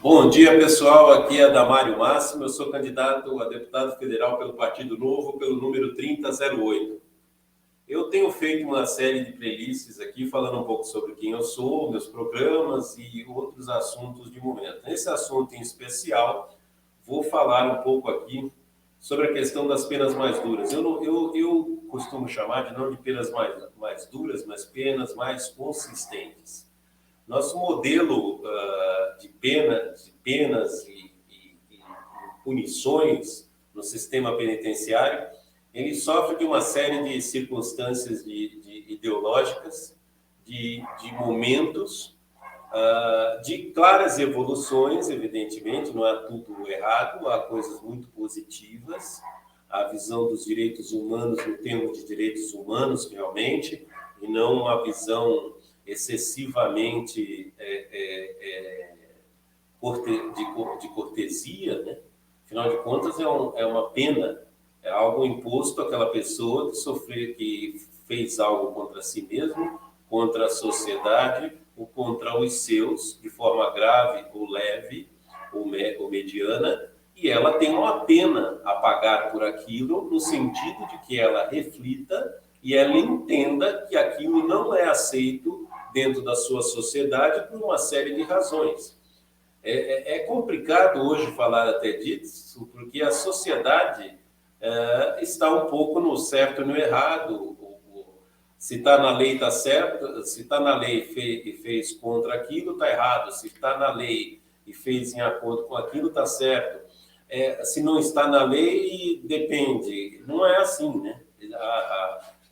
Bom dia, pessoal. Aqui é Damário Máximo. Eu sou candidato a deputado federal pelo Partido Novo, pelo número 3008. Eu tenho feito uma série de playlists aqui, falando um pouco sobre quem eu sou, meus programas e outros assuntos de momento. Nesse assunto em especial, vou falar um pouco aqui sobre a questão das penas mais duras. Eu costumo chamar de não de penas mais duras, mas penas mais consistentes. Nosso modelo de penas e punições no sistema penitenciário, ele sofre de uma série de circunstâncias de ideológicas, de momentos, de claras evoluções, evidentemente, não há tudo errado, há coisas muito positivas, a visão dos direitos humanos no termo de direitos humanos, realmente, e não uma visão excessivamente de cortesia, né? Afinal de contas, é uma pena, é algo imposto àquela pessoa que fez algo contra si mesmo, contra a sociedade ou contra os seus, de forma grave ou leve ou mediana, e ela tem uma pena a pagar por aquilo, no sentido de que ela reflita e ela entenda que aquilo não é aceito dentro da sua sociedade por uma série de razões. É complicado hoje falar até disso, porque a sociedade está um pouco no certo e no errado. Se está na lei, está certo. Se está na lei e fez contra aquilo, está errado. Se está na lei e fez em acordo com aquilo, está certo. Se não está na lei, depende. Não é assim, né?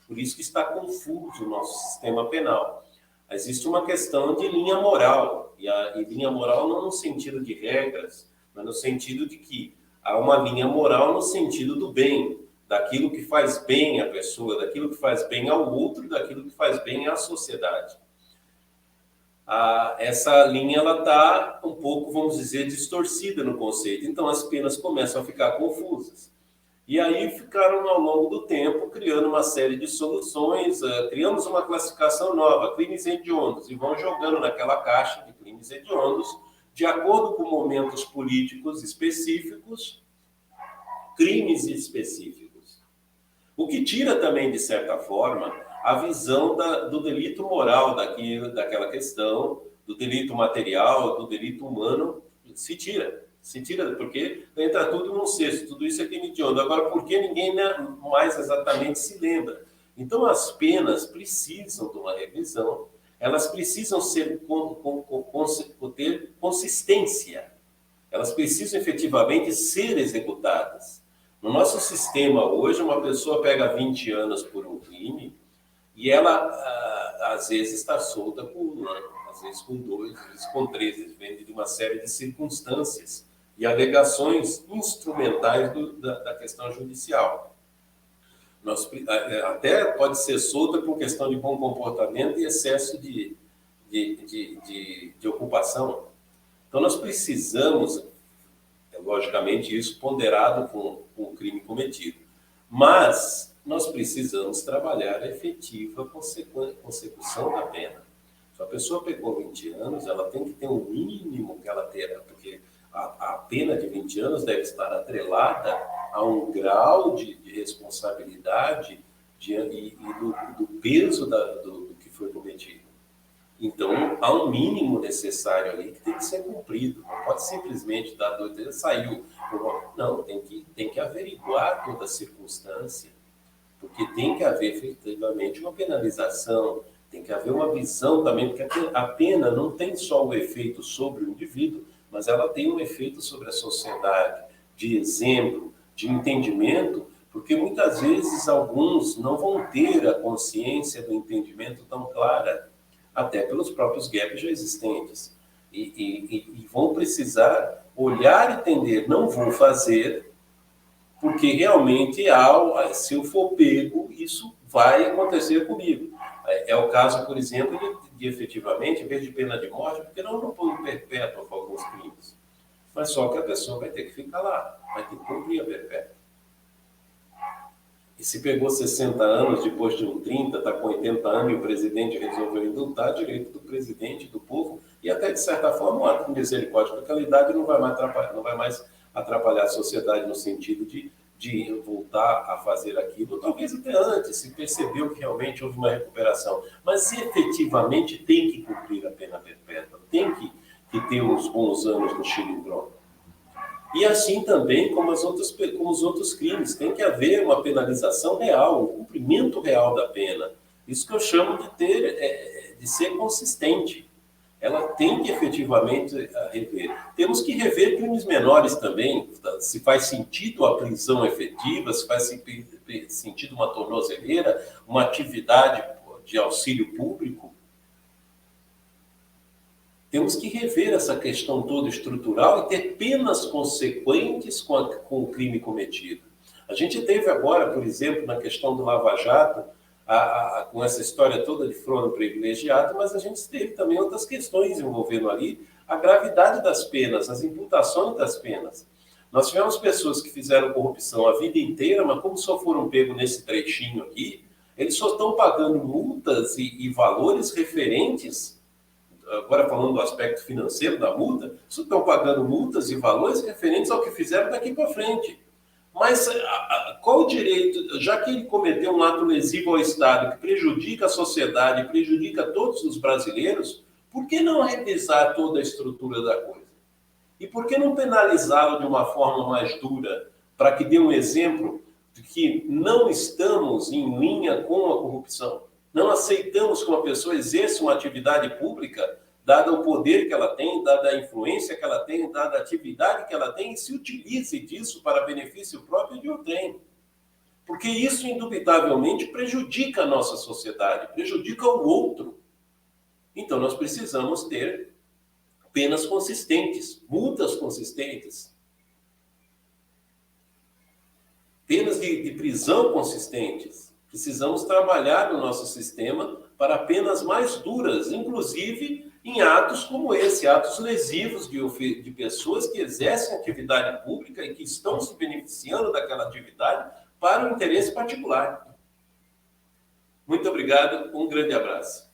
Por isso que está confuso o nosso sistema penal. Existe uma questão de linha moral, e linha moral não no sentido de regras, mas no sentido de que há uma linha moral no sentido do bem, daquilo que faz bem à pessoa, daquilo que faz bem ao outro, daquilo que faz bem à sociedade. Essa linha ela está um pouco, vamos dizer, distorcida no conceito, então as penas começam a ficar confusas. E aí ficaram, ao longo do tempo, criando uma série de soluções, criamos uma classificação nova, crimes hediondos, e vão jogando naquela caixa de crimes hediondos, de acordo com momentos políticos específicos, crimes específicos. O que tira também, de certa forma, a visão do delito moral daquela questão, do delito material, do delito humano, se tira, porque entra tudo num cesto, tudo isso é crime hediondo. Agora, por que ninguém mais exatamente se lembra? Então, as penas precisam de uma revisão, elas precisam ter consistência, elas precisam efetivamente ser executadas. No nosso sistema hoje, uma pessoa pega 20 anos por um crime e ela, às vezes, está solta com um ano, às vezes com 2, às vezes com 3, depende de uma série de circunstâncias e alegações instrumentais da questão judicial. Até pode ser solta por questão de bom comportamento e excesso de ocupação. Então, nós precisamos, logicamente, isso ponderado com o crime cometido, mas nós precisamos trabalhar a efetiva consecução da pena. Se a pessoa pegou 20 anos, ela tem que ter um mínimo que ela terá, porque a pena de 20 anos deve estar atrelada a um grau de responsabilidade e do peso do que foi cometido. Então, há um mínimo necessário ali que tem que ser cumprido. Não pode simplesmente dar doideira, saiu. Não, tem que averiguar toda a circunstância, porque tem que haver efetivamente uma penalização, tem que haver uma visão também, porque a pena não tem só o efeito sobre o indivíduo, mas ela tem um efeito sobre a sociedade, de exemplo, de entendimento, porque muitas vezes alguns não vão ter a consciência do entendimento tão clara, até pelos próprios gaps já existentes. E vão precisar olhar e entender, não vou fazer, porque realmente, se eu for pego, isso vai acontecer comigo. É o caso, por exemplo, de efetivamente, em vez de pena de morte, porque não põe perpétua para alguns crimes. Mas só que a pessoa vai ter que ficar lá, vai ter que cumprir a perpétua. E se pegou 60 anos, depois de um 30, está com 80 anos e o presidente resolveu indultar, direito do presidente, do povo, e até, de certa forma, um ato de misericórdia com aquela idade não vai mais atrapalhar a sociedade no sentido de voltar a fazer aquilo. Talvez até antes, se percebeu que realmente houve uma recuperação, mas efetivamente tem que cumprir a pena perpétua, tem que ter uns bons anos no xilindró. E assim também como os outros crimes, tem que haver uma penalização real, um cumprimento real da pena. Isso que eu chamo de ser consistente. Ela tem que efetivamente rever. Temos que rever crimes menores também, se faz sentido a prisão efetiva, se faz sentido uma tornozeleira, uma atividade de auxílio público. Temos que rever essa questão toda estrutural e ter penas consequentes com o crime cometido. A gente teve agora, por exemplo, na questão do Lava Jato, com essa história toda de foro privilegiado, mas a gente teve também outras questões envolvendo ali a gravidade das penas, as imputações das penas. Nós tivemos pessoas que fizeram corrupção a vida inteira, mas como só foram pegos nesse trechinho aqui, eles só estão pagando multas e valores referentes, agora falando do aspecto financeiro da multa, só estão pagando multas e valores referentes ao que fizeram daqui para frente. Mas qual o direito, já que ele cometeu um ato lesivo ao Estado que prejudica a sociedade, prejudica todos os brasileiros, por que não revisar toda a estrutura da coisa? E por que não penalizá-lo de uma forma mais dura, para que dê um exemplo de que não estamos em linha com a corrupção? Não aceitamos que uma pessoa exerça uma atividade pública, dada o poder que ela tem, dada a influência que ela tem, dada a atividade que ela tem, e se utilize disso para benefício próprio de outrem. Porque isso, indubitavelmente, prejudica a nossa sociedade, prejudica o outro. Então, nós precisamos ter penas consistentes, multas consistentes, penas de prisão consistentes. Precisamos trabalhar no nosso sistema para penas mais duras, inclusive em atos como esse, atos lesivos de pessoas que exercem atividade pública e que estão se beneficiando daquela atividade para o interesse particular. Muito obrigado, um grande abraço.